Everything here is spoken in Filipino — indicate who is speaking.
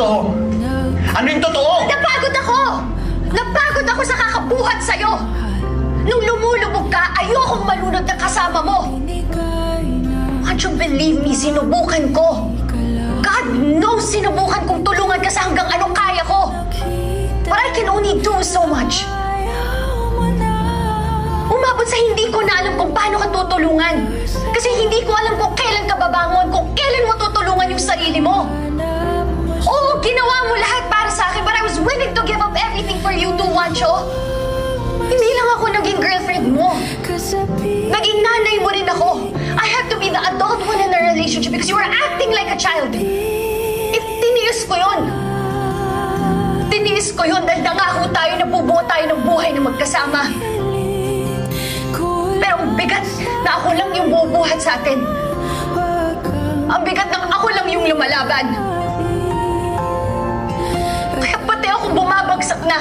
Speaker 1: totoo? Ano yung totoo?
Speaker 2: Napagod ako! Napagod ako sa kakabuhat sa'yo! Nung lumulubog ka, ayokong malunod na kasama mo! Won't you believe me, sinubukan ko! God knows sinubukan kong tulungan ka sa hanggang anong kaya ko! But I can only do so much! Umabot sa hindi ko na alam kung paano ka tutulungan. Kasi hindi ko alam kung kailan ka babangon, kung kailan mo tutulungan yung sarili mo. Oo, ginawa mo lahat para sa akin, but I was willing to give up everything for you too, Juancho. Hindi lang ako naging girlfriend mo. Naging nanay mo rin ako. I have to be the adult one in our relationship because you were acting like a child. Tiniis ko yun. Tiniis ko yun dahil nangako tayo na bubuo tayo ng buhay na magkasama. Pero ang bigat na ako lang yung bubuhat sa atin. Ang bigat na ako lang yung lumalaban. Kaya pati ako bumabagsak na.